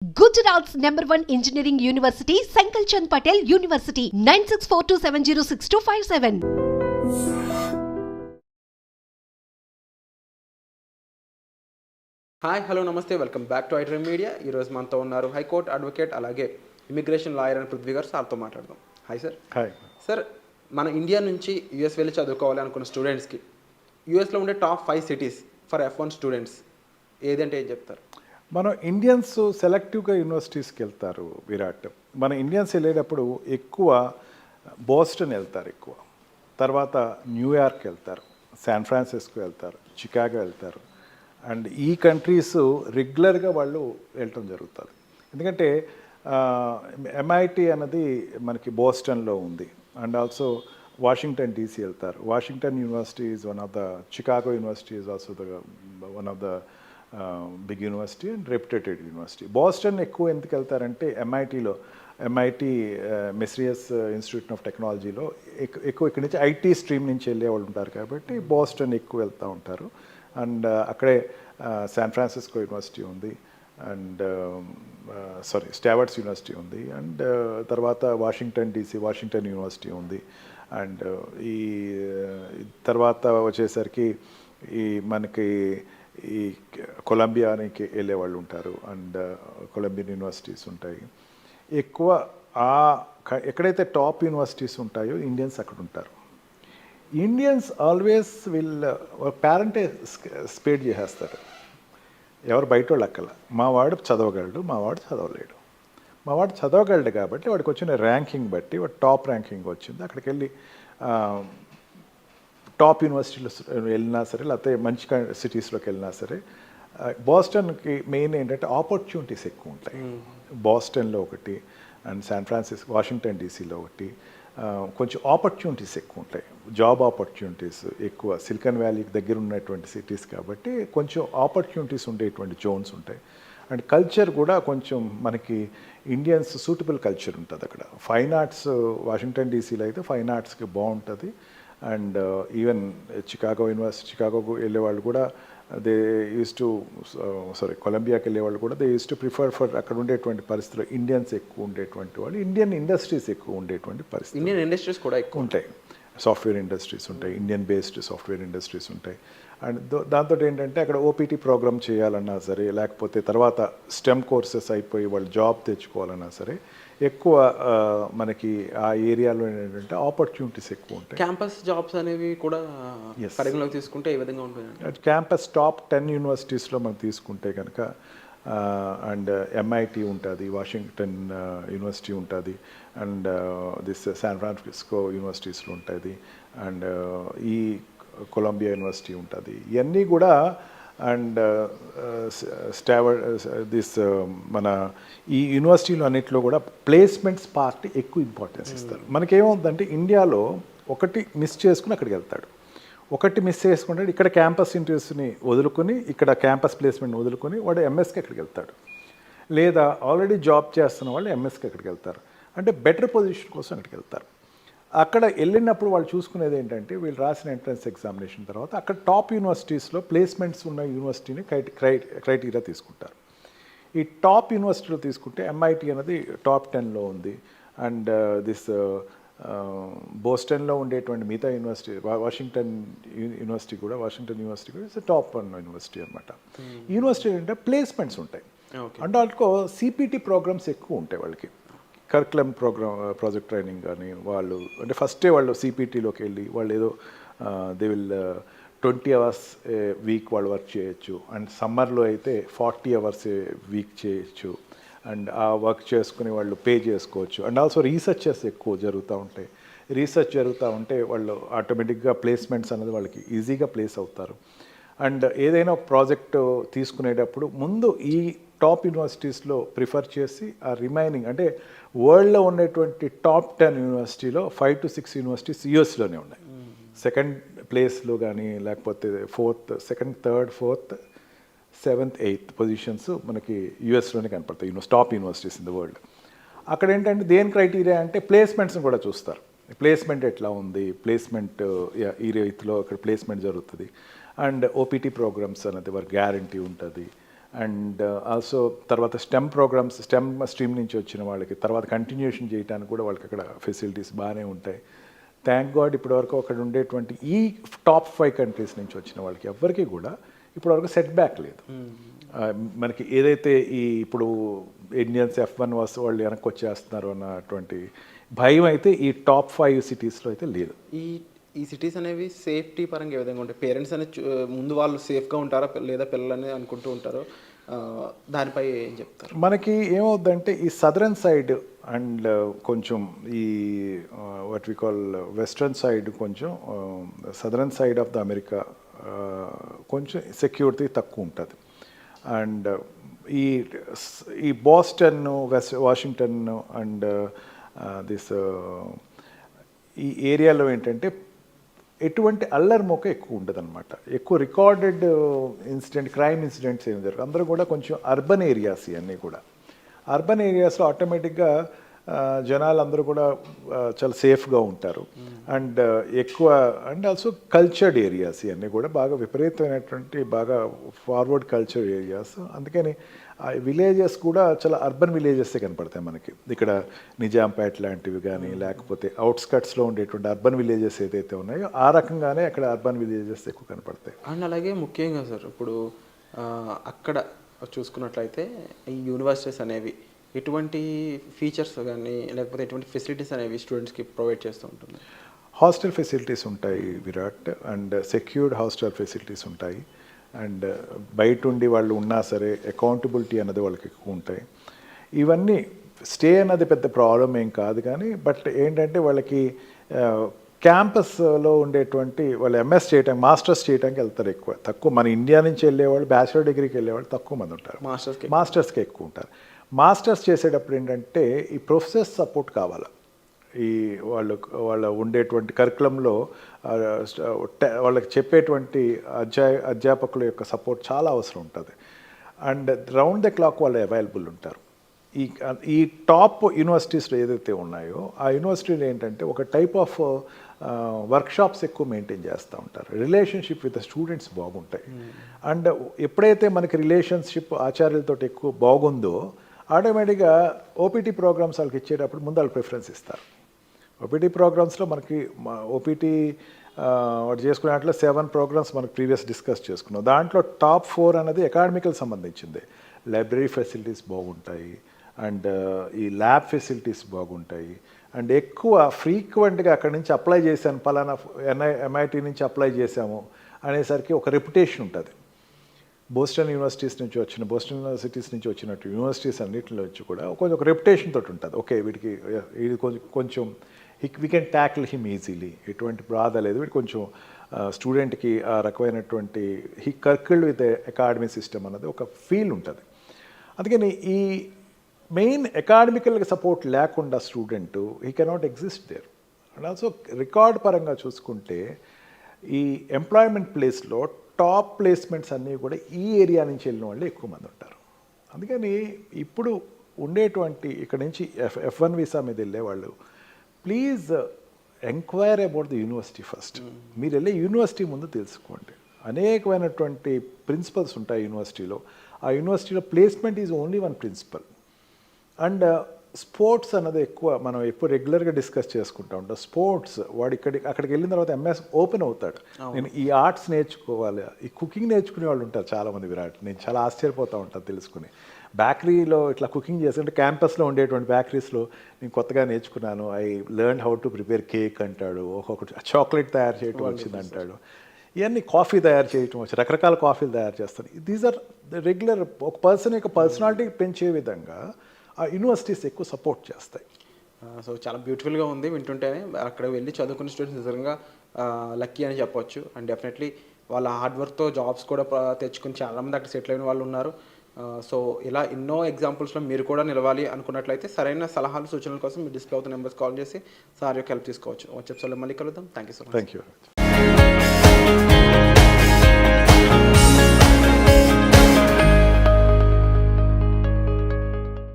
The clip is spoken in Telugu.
Gujarat's #1 engineering university, Sankalchand Patel University, 9642706257. Hi hello namaste welcome back to iDream media. ఈరోజు మనతో ఉన్నారు హైకోర్టు అడ్వకేట్ అలాగే ఇమిగ్రేషన్ లాయర్ అని పృథ్వీ గారు. సార్తో మాట్లాడదాం. Hi sir. హాయ్ సార్, మన ఇండియా నుంచి యూఎస్ వెళ్ళి చదువుకోవాలి అనుకున్న స్టూడెంట్స్కి యూఎస్లో ఉండే top 5 cities for F1 students ఏదంటే ఏం చెప్తారు? మనం ఇండియన్స్ సెలెక్టివ్గా యూనివర్సిటీస్కి వెళ్తారు విరాట్. మన ఇండియన్స్ వెళ్ళేటప్పుడు ఎక్కువ బోస్టన్ వెళ్తారు, ఎక్కువ తర్వాత న్యూయార్క్ వెళ్తారు, శాన్ ఫ్రాన్సిస్కో వెళ్తారు, చికాగో వెళ్తారు. అండ్ ఈ కంట్రీస్ రెగ్యులర్గా వాళ్ళు వెళ్ళటం జరుగుతుంది. ఎందుకంటే MIT అన్నది మనకి బోస్టన్లో ఉంది. అండ్ ఆల్సో వాషింగ్టన్ DC వెళ్తారు. Washington university is one of the, Chicago university is also the one of the big university and reputed university. Boston ఎక్కువ ఎందుకు వెళ్తారంటే MIT మెస్రియస్ ఇన్స్టిట్యూట్ ఆఫ్ టెక్నాలజీలో ఎక్కువ ఇక్కడి నుంచి IT స్ట్రీమ్ నుంచి వెళ్ళే వాళ్ళు ఉంటారు కాబట్టి బోస్టన్ ఎక్కువ వెళ్తూ ఉంటారు. అండ్ అక్కడే శాన్ ఫ్రాన్సిస్కో యూనివర్సిటీ ఉంది, అండ్ స్టావర్డ్స్ యూనివర్సిటీ ఉంది, అండ్ తర్వాత వాషింగ్టన్ DC వాషింగ్టన్ యూనివర్సిటీ ఉంది. అండ్ ఈ తర్వాత వచ్చేసరికి ఈ మనకి ఈ కొలంబియానికి వెళ్ళే వాళ్ళు ఉంటారు, అండ్ కొలంబియన్ యూనివర్సిటీస్ ఉంటాయి. ఎక్కువ ఎక్కడైతే టాప్ యూనివర్సిటీస్ ఉంటాయో ఇండియన్స్ అక్కడ ఉంటారు. ఇండియన్స్ ఆల్వేస్ పేరెంటే స్పేడ్ చేసేస్తారు. ఎవరు బయట వాళ్ళు అక్కల, మా వాడు చదవగలడు, మా వాడు చదవలేడు. మా వాడు చదవగలడు కాబట్టి వాడికి వచ్చిన ర్యాంకింగ్ బట్టి వాడు టాప్ ర్యాంకింగ్ వచ్చింది, అక్కడికి వెళ్ళి టాప్ యూనివర్సిటీలో వెళ్ళినా సరే, లేకపోతే మంచి సిటీస్లోకి వెళ్ళినా సరే. బోస్టన్కి మెయిన్ ఏంటంటే ఆపర్చునిటీస్ ఎక్కువ ఉంటాయి. బోస్టన్లో ఒకటి, అండ్ శాన్ ఫ్రాన్సిస్కో వాషింగ్టన్ DCలో ఒకటి. కొంచెం ఆపర్చునిటీస్ ఎక్కువ ఉంటాయి, జాబ్ ఆపర్చునిటీస్ ఎక్కువ. సిలికాన్ వ్యాలీకి దగ్గర ఉన్నటువంటి సిటీస్ కాబట్టి కొంచెం ఆపర్చునిటీస్ ఉండేటువంటి జోన్స్ ఉంటాయి. అండ్ కల్చర్ కూడా కొంచెం మనకి ఇండియన్స్ సూటబుల్ కల్చర్ ఉంటుంది అక్కడ. ఫైన్ ఆర్ట్స్ వాషింగ్టన్ DCలో అయితే ఫైన్ ఆర్ట్స్కి బాగుంటుంది. అండ్ ఈవెన్ చికాగోకు వెళ్ళే వాళ్ళు కూడా దే యూస్ టు కొలంబియాకి వెళ్ళే వాళ్ళు కూడా they use to prefer for అక్కడ ఉండేటువంటి పరిస్థితుల్లో ఇండియన్స్ ఎక్కువ ఉండేటువంటి వాళ్ళు, ఇండియన్ ఇండస్ట్రీస్ ఎక్కువ ఉండేటువంటి పరిస్థితి. ఇండియన్ ఇండస్ట్రీస్ కూడా ఎక్కువ ఉంటాయి, సాఫ్ట్వేర్ ఇండస్ట్రీస్ ఉంటాయి, ఇండియన్ బేస్డ్ సాఫ్ట్వేర్ ఇండస్ట్రీస్ ఉంటాయి. అండ్ దాంతో ఏంటంటే అక్కడ OPT ప్రోగ్రామ్ చేయాలన్నా సరే, లేకపోతే తర్వాత STEM కోర్సెస్ అయిపోయి వాళ్ళు జాబ్ తెచ్చుకోవాలన్నా సరే, ఎక్కువ మనకి ఆ ఏరియాలో ఏంటంటే ఆపర్చునిటీస్ ఎక్కువ ఉంటాయి. క్యాంపస్ జాబ్స్ అనేవి కూడా పరిగణలోకి తీసుకుంటే ఏ విధంగా ఉంటుంది? క్యాంపస్ టాప్ 10 యూనివర్సిటీస్లో మనం తీసుకుంటే కనుక అండ్ MIT ఉంటుంది, వాషింగ్టన్ యూనివర్సిటీ ఉంటుంది, అండ్ శాన్ ఫ్రాన్సిస్కో యూనివర్సిటీస్లో ఉంటుంది, అండ్ ఈ కొలంబియా యూనివర్సిటీ ఉంటుంది. ఇవన్నీ కూడా అండ్ మన ఈ యూనివర్సిటీలో అన్నింటిలో కూడా ప్లేస్మెంట్స్ పార్ట్ ఎక్కువ ఇంపార్టెన్స్ ఇస్తారు. మనకేమవుతుందంటే ఇండియాలో ఒకటి మిస్ చేసుకుని అక్కడికి వెళ్తాడు, ఒకటి మిస్ చేసుకుంటాడు, ఇక్కడ క్యాంపస్ ఇంటర్వ్యూస్ని వదులుకొని, ఇక్కడ క్యాంపస్ ప్లేస్మెంట్ని వదులుకొని వాడు MSకి అక్కడికి వెళ్తాడు. లేదా ఆల్రెడీ జాబ్ చేస్తున్న వాళ్ళు MSకి అక్కడికి వెళ్తారు, అంటే బెటర్ పొజిషన్ కోసం అక్కడికి వెళ్తారు. అక్కడ వెళ్ళినప్పుడు వాళ్ళు చూసుకునేది ఏంటంటే వీళ్ళు రాసిన ఎంట్రన్స్ ఎగ్జామినేషన్ తర్వాత అక్కడ టాప్ యూనివర్సిటీస్లో ప్లేస్మెంట్స్ ఉన్న యూనివర్సిటీని క్రైటీరియా తీసుకుంటారు. ఈ టాప్ యూనివర్సిటీలో తీసుకుంటే MIT అనేది టాప్ 10లో ఉంది. అండ్ బోస్టన్లో ఉండేటువంటి మిగతా యూనివర్సిటీ వాషింగ్టన్ యూనివర్సిటీ కూడా ఇట్స్ టాప్ 1 యూనివర్సిటీ అనమాట. యూనివర్సిటీ అంటే ప్లేస్మెంట్స్ ఉంటాయి. అంటే వాళ్ళకు CPT ప్రోగ్రామ్స్ ఎక్కువ ఉంటాయి. వాళ్ళకి కరికులం ప్రాజెక్ట్ ట్రైనింగ్ కానీ వాళ్ళు అంటే ఫస్టే వాళ్ళు CPTలోకి వెళ్ళి వాళ్ళు ఏదో దే విల్ 20 hours వీక్ వాళ్ళు వర్క్ చేయొచ్చు. అండ్ సమ్మర్లో అయితే 40 hours వీక్ చేయొచ్చు. అండ్ ఆ వర్క్ చేసుకుని వాళ్ళు పే చేసుకోవచ్చు. అండ్ ఆల్సో రీసెర్చెస్ ఎక్కువ జరుగుతూ ఉంటాయి. రీసెర్చ్ జరుగుతూ ఉంటే వాళ్ళు ఆటోమేటిక్గా ప్లేస్మెంట్స్ అనేది వాళ్ళకి ఈజీగా ప్లేస్ అవుతారు. అండ్ ఏదైనా ఒక ప్రాజెక్ట్ తీసుకునేటప్పుడు ముందు ఈ టాప్ యూనివర్సిటీస్లో ప్రిఫర్ చేసి ఆ రిమైనింగ్ అంటే వరల్డ్లో ఉండేటువంటి టాప్ 10 యూనివర్సిటీలో 5 to 6 యూనివర్సిటీస్ యూఎస్లోనే ఉన్నాయి. సెకండ్ ప్లేస్లో కానీ లేకపోతే second, third, fourth, 7th, 8th positions మనకి యూఎస్లోనే కనపడతాయి, top universities in the world. అక్కడ ఏంటంటే దేని క్రైటీరియా అంటే ప్లేస్మెంట్స్ని కూడా చూస్తారు. ప్లేస్మెంట్ ఎట్లా ఉంది, ప్లేస్మెంట్ ఈ రీతిలో అక్కడ ప్లేస్మెంట్ జరుగుతుంది. అండ్ OPT ప్రోగ్రామ్స్ అనేది వారి గ్యారంటీ ఉంటుంది. అండ్ ఆల్సో తర్వాత స్టెమ్ ప్రోగ్రామ్స్ స్టెమ్ స్ట్రీమ్ నుంచి వచ్చిన వాళ్ళకి తర్వాత కంటిన్యూషన్ చేయడానికి కూడా వాళ్ళకి అక్కడ ఫెసిలిటీస్ బాగానే ఉంటాయి. థ్యాంక్ గాడ్ ఇప్పటివరకు అక్కడ ఉండేటువంటి ఈ టాప్ 5 కంట్రీస్ నుంచి వచ్చిన వాళ్ళకి ఎవ్వరికీ కూడా ఇప్పటివరకు సెట్ బ్యాక్ లేదు. మనకి ఏదైతే ఈ ఇప్పుడు ఇండియన్స్ F1 వాళ్ళు వెనక్కి వచ్చేస్తున్నారు అన్నటువంటి భయం అయితే ఈ టాప్ 5 సిటీస్లో అయితే లేదు. ఈ సిటీస్ అనేవి సేఫ్టీ పరంగా ఏ విధంగా ఉంటాయి? పేరెంట్స్ అనేది ముందు వాళ్ళు సేఫ్గా ఉంటారా లేదా పిల్లలని అనుకుంటూ ఉంటారు, దానిపై ఏం చెప్తారు? మనకి ఏమవుద్దంటే ఈ సదరన్ సైడ్ అండ్ కొంచెం ఈ what we call western side కొంచెం southern side of the America కొంచెం సెక్యూరిటీ తక్కువ ఉంటుంది. అండ్ ఈ బాస్టన్ వాషింగ్టన్ అండ్ దిస్ ఈ ఏరియాలో ఏంటంటే ఎటువంటి అల్లరిమోక ఎక్కువ ఉండదు అనమాట. ఎక్కువ రికార్డెడ్ క్రైమ్ ఇన్సిడెంట్స్ ఏమి జరగదు. అందరూ కూడా కొంచెం అర్బన్ ఏరియాస్ ఇవన్నీ కూడా. అర్బన్ ఏరియాస్లో ఆటోమేటిక్గా జనాలు అందరూ కూడా చాలా సేఫ్గా ఉంటారు. అండ్ ఎక్కువ అండ్ ఆల్సో కల్చర్డ్ ఏరియాస్ ఇవన్నీ కూడా బాగా విపరీతమైనటువంటి బాగా ఫార్వర్డ్ కల్చర్ ఏరియాస్. అందుకని విలేజెస్ కూడా చాలా అర్బన్ విలేజెసే కనపడతాయి మనకి. ఇక్కడ నిజాంపేట లాంటివి కానీ లేకపోతే అవుట్స్కట్స్లో ఉండేటువంటి అర్బన్ విలేజెస్ ఏదైతే ఉన్నాయో ఆ రకంగానే అక్కడ అర్బన్ విలేజెస్ ఎక్కువ కనపడతాయి. అండ్ అలాగే ముఖ్యంగా సార్ ఇప్పుడు అక్కడ చూసుకున్నట్లయితే ఈ యూనివర్సిటీస్ అనేవి ఎటువంటి ఫీచర్స్ కానీ లేకపోతే ఎటువంటి ఫెసిలిటీస్ అనేవి స్టూడెంట్స్కి ప్రొవైడ్ చేస్తూ ఉంటుంది? హాస్టల్ ఫెసిలిటీస్ ఉంటాయి Virat, and secured hostel facilities ఉంటాయి. అండ్ బయట ఉండి వాళ్ళు ఉన్నా సరే అకౌంటబిలిటీ అన్నది వాళ్ళకి ఎక్కువ ఉంటాయి. ఇవన్నీ స్టే అన్నది పెద్ద ప్రాబ్లం ఏం కాదు, కానీ బట్ ఏంటంటే వాళ్ళకి క్యాంపస్లో ఉండేటువంటి వాళ్ళు ఎంఎస్ చేయడానికి మాస్టర్స్ చేయడానికి వెళ్తారు ఎక్కువ. తక్కువ మన ఇండియా నుంచి వెళ్ళేవాళ్ళు బ్యాచిలర్ డిగ్రీకి వెళ్ళేవాళ్ళు తక్కువ మంది ఉంటారు. మాస్టర్స్కి ఎక్కువ ఉంటారు. మాస్టర్స్ చేసేటప్పుడు ఏంటంటే ఈ ప్రొఫెసర్స్ సపోర్ట్ కావాలి. ఈ వాళ్ళ ఉండేటువంటి కరికులంలో వాళ్ళకి చెప్పేటువంటి అధ్యాపకుల యొక్క సపోర్ట్ చాలా అవసరం ఉంటుంది. అండ్ రౌండ్ ద క్లాక్ వాళ్ళు అవైలబుల్ ఉంటారు. ఈ టాప్ యూనివర్సిటీస్లో ఏదైతే ఉన్నాయో ఆ యూనివర్సిటీలు ఏంటంటే ఒక టైప్ ఆఫ్ వర్క్షాప్స్ ఎక్కువ మెయింటైన్ చేస్తూ ఉంటారు. రిలేషన్షిప్ విత్ స్టూడెంట్స్ బాగుంటాయి. అండ్ ఎప్పుడైతే మనకి రిలేషన్షిప్ ఆచార్యులతో ఎక్కువ బాగుందో ఆటోమేటిక్గా ఓపీటీ ప్రోగ్రామ్స్ వాళ్ళకి ఇచ్చేటప్పుడు ముందు వాళ్ళు ప్రిఫరెన్స్ ఇస్తారు. ఓపీటీ ప్రోగ్రామ్స్లో మనకి ఓపీటీ వాటి చేసుకునే దాంట్లో 7 ప్రోగ్రామ్స్ మనకు ప్రీవియస్ డిస్కస్ చేసుకున్నాం. దాంట్లో టాప్ 4 అనేది అకాడమికల్ సంబంధించింది. లైబ్రరీ ఫెసిలిటీస్ బాగుంటాయి, అండ్ ఈ ల్యాబ్ ఫెసిలిటీస్ బాగుంటాయి. అండ్ ఎక్కువ ఫ్రీక్వెంట్గా అక్కడి నుంచి అప్లై చేశాను, పలానా MIT నుంచి అప్లై చేశాము అనేసరికి ఒక రెప్యుటేషన్ ఉంటుంది. బోస్టన్ యూనివర్సిటీస్ నుంచి వచ్చినట్టు యూనివర్సిటీస్ అన్నింటిలో వచ్చి కూడా కొంచెం ఒక రెప్యుటేషన్ తోటి ఉంటుంది. ఓకే వీడికి ఇది కొంచెం we can tackle him easily, ఎటువంటి బాధ లేదు, వీడు కొంచెం స్టూడెంట్కి ఆ రకమైనటువంటి కర్కిల్డ్ విత్ అకాడమీ సిస్టమ్ అన్నది ఒక ఫీల్ ఉంటుంది. అందుకని ఈ మెయిన్ అకాడమికల్గా సపోర్ట్ లేకుండా student he cannot exist there. And also record పరంగా చూసుకుంటే ఈ ఎంప్లాయ్మెంట్ ప్లేస్లో టాప్ ప్లేస్మెంట్స్ అన్నీ కూడా ఈ ఏరియా నుంచి వెళ్ళిన వాళ్ళు ఎక్కువ మంది ఉంటారు. అందుకని ఇప్పుడు ఉండేటువంటి ఇక్కడ నుంచి F1 వీసా మీద వెళ్ళే వాళ్ళు please enquire about the university first. మీరు వెళ్ళే యూనివర్సిటీ ముందు తెలుసుకోండి. అనేకమైనటువంటి ప్రిన్సిపల్స్ ఉంటాయి యూనివర్సిటీలో. ఆ యూనివర్సిటీలో placement is only one principal. And sports అన్నది ఎక్కువ మనం ఎప్పుడు రెగ్యులర్గా డిస్కస్ చేసుకుంటూ ఉంటాం. స్పోర్ట్స్ వాడు అక్కడికి వెళ్ళిన తర్వాత MS ఓపెన్ అవుతాడు. నేను ఈ ఆర్ట్స్ నేర్చుకోవాలి, ఈ కుకింగ్ నేర్చుకునే వాళ్ళు ఉంటారు చాలామంది విరాట్. నేను చాలా ఆశ్చర్యపోతూ ఉంటాను తెలుసుకుని. బేకరీలో ఇట్లా కుకింగ్ చేస్తుంటే క్యాంపస్లో ఉండేటువంటి బేకరీస్లో నేను కొత్తగా నేర్చుకున్నాను, I learn how to prepare cake అంటాడు, ఒక్కొక్కటి చాక్లెట్ తయారు చేయటం వచ్చింది అంటాడు, ఇవన్నీ కాఫీ తయారు చేయటం వచ్చి రకరకాల కాఫీలు తయారు చేస్తాను. దీస్ ఆర్ రెగ్యులర్ ఒక పర్సన్ యొక్క పర్సనాలిటీ పెంచే విధంగా ఆ యూనివర్సిటీస్ ఎక్కువ సపోర్ట్ చేస్తాయి. సో చాలా బ్యూటిఫుల్గా ఉంది వింటుంటేనే. అక్కడ వెళ్ళి చదువుకున్న స్టూడెంట్స్ నిజంగా లక్కీ అని చెప్పొచ్చు. అండ్ డెఫినెట్లీ వాళ్ళ హార్డ్ వర్క్తో జాబ్స్ కూడా తెచ్చుకుని చాలామంది అక్కడ సెటిల్ అయిన వాళ్ళు ఉన్నారు. సో ఇలా ఎన్నో ఎగ్జాంపుల్స్లో మీరు కూడా నిలవాలి అనుకున్నట్లయితే సరైన సలహాలు సూచనల కోసం మీ డిస్ప్లే అవుతున్న నెంబర్స్ కాల్ చేసి సార్ యొక్క హెల్ప్ తీసుకోవచ్చు. వచ్చే ఎపిసోడ్లో మళ్ళీ కలుద్దాం. Thank you so much. Thank you.